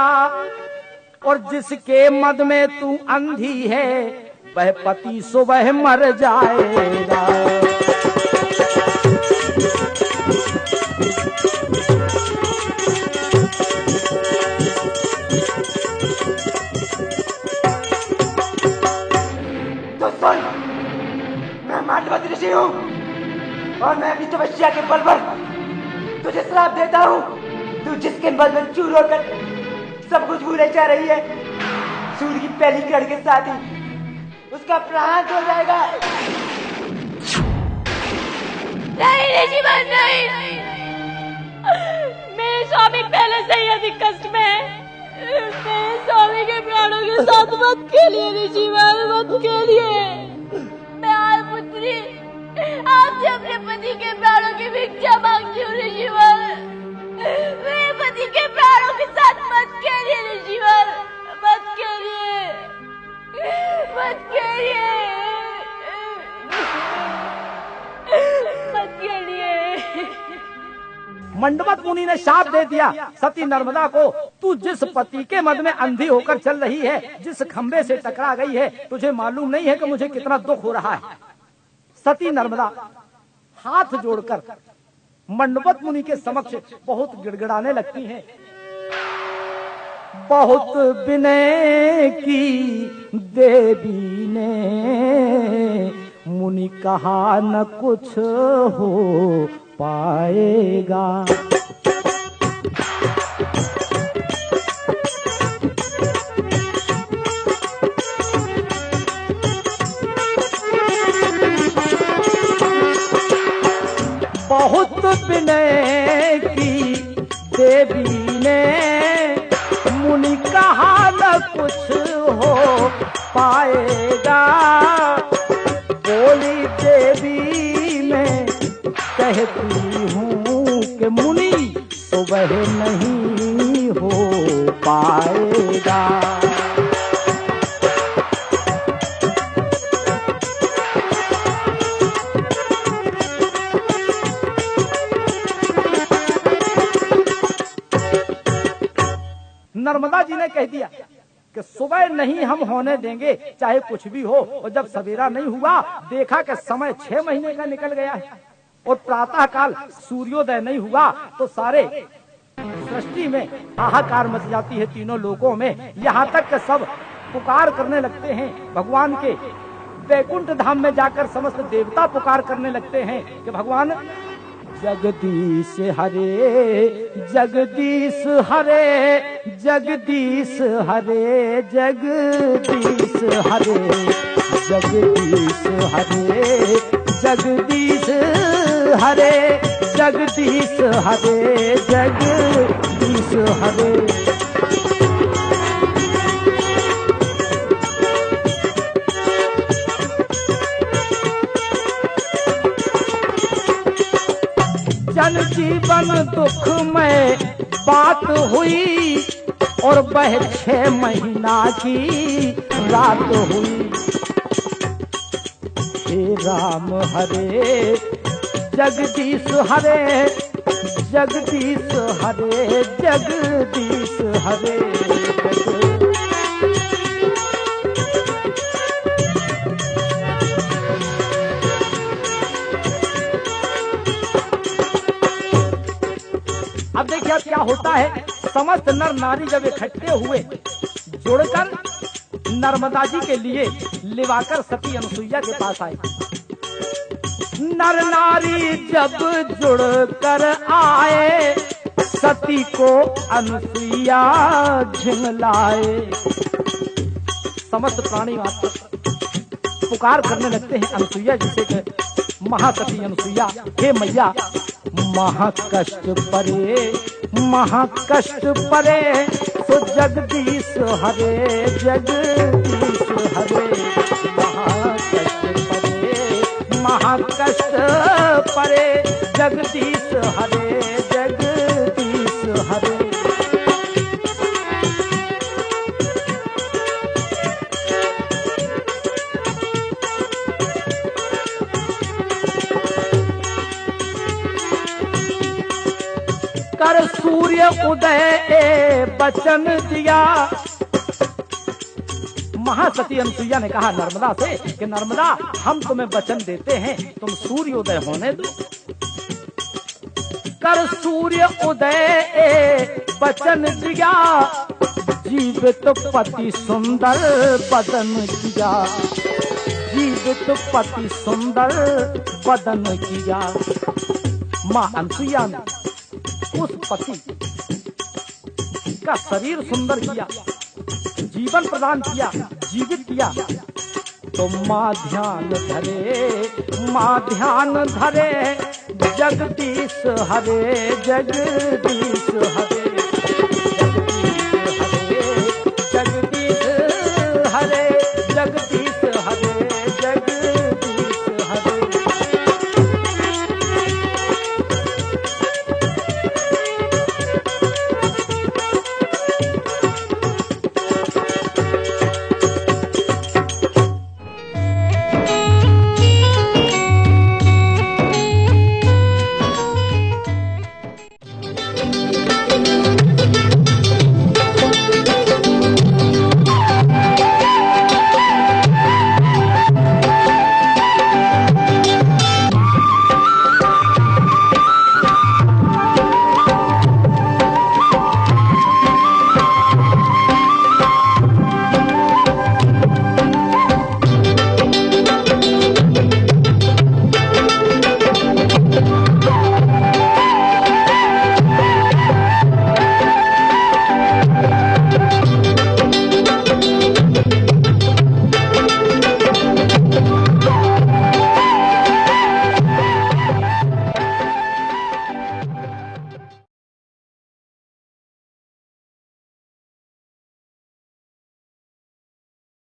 [SPEAKER 2] और जिसके मद में तू अंधी है वह पति सुबह मर जाएगा।
[SPEAKER 9] मैं मंडवत ऋषि हूँ और मैं अपनी तपस्या के बल पर तुझे श्राप देता हूँ। तू जिसके बल में चूर होकर सब कुछ भूले जा रही है, सूर्य की पहली किरण के साथ ही उसका प्राण हो जाएगा।
[SPEAKER 10] नहीं ऋषिवर, नहीं, मेरे स्वामी पहले से ही अधिक कष्ट में है। मेरे स्वामी के प्राणों के साथ मत खेलिए ऋषिवर, मत खेलिए। मैं आज पुत्री आपसे अपने पति के प्राणों की भिक्षा मांगती हूँ ऋषिवर। मेरे पति के प्राणों के साथ मत खेलिए ऋषिवर, मत खेलिए, मत खेलिए, मत खेलिए।
[SPEAKER 2] मंडवत मुनि ने शाप दे दिया सती नर्मदा को, तू जिस पति के मद में अंधी होकर चल रही है, जिस खंबे से टकरा गई है, तुझे मालूम नहीं है कि मुझे कितना दुख हो रहा है। सती नर्मदा हाथ जोड़कर मंडवत मुनि के समक्ष बहुत गिड़गिड़ाने लगती हैं। बहुत विनय की देवी ने मुनि कहा न कुछ हो पाएगा। बहुत विनय की देवी ने मुनि कहा न कुछ हो पाएगा। बोली देवी मैं कहती हूँ कि मुनि तो वह नहीं हो पाएगा। नर्मदा जी ने कह दिया कि सुबह नहीं हम होने देंगे, चाहे कुछ भी हो। और जब सवेरा नहीं हुआ, देखा कि समय 6 महीने का निकल गया है। और प्रातः काल सूर्योदय नहीं हुआ तो सारे सृष्टि में हाहाकार मच जाती है, तीनों लोकों में। यहाँ तक कि सब पुकार करने लगते हैं भगवान के। वैकुंठ धाम में जाकर समस्त देवता पुकार करने लगते हैं कि भगवान जगदीश हरे जगदीश हरे जगदीश हरे जगदीश हरे जगदीश हरे जगदीश हरे जगदीश हरे जगदीश हरे। जन जीवन दुख में बात हुई और वह 6 महीना की रात हुई। हे राम हरे जगदीश हरे जगदीश हरे जगदीश हरे। अब देखिए क्या होता है, समस्त नर नारी जब इकट्ठे हुए जुड़कर नर्मदा जी के लिए लिवाकर सती अनुसुईया के पास आए। नर नारी जब जुड़कर आए सती को अनुसुईया झिंगलाए। समस्त प्राणी मात्र पुकार करने लगते हैं अनुसुईया जी से, महासती अनुसुईया, हे मैया महाकष्ट परे महाकष्ट परे सो जगदीश हरे जगदीश हरे। महाकष्ट परे जगदीश हरे जगदीश हरे। कर सूर्य उदय बचन दिया। महासती अनुसुईया ने कहा नर्मदा से कि नर्मदा हम तुम्हें वचन देते हैं, तुम सूर्योदय होने दो। कर सूर्य उदय बचन दिया जीवित पति सुंदर बदन किया। जीवित पति सुंदर बदन किया। माँ अनुसुईया ने उस पति का शरीर सुंदर किया, जीवन प्रदान किया, जीवित किया। तो माँ ध्यान धरे जगदीश हरे जगदीश हरे।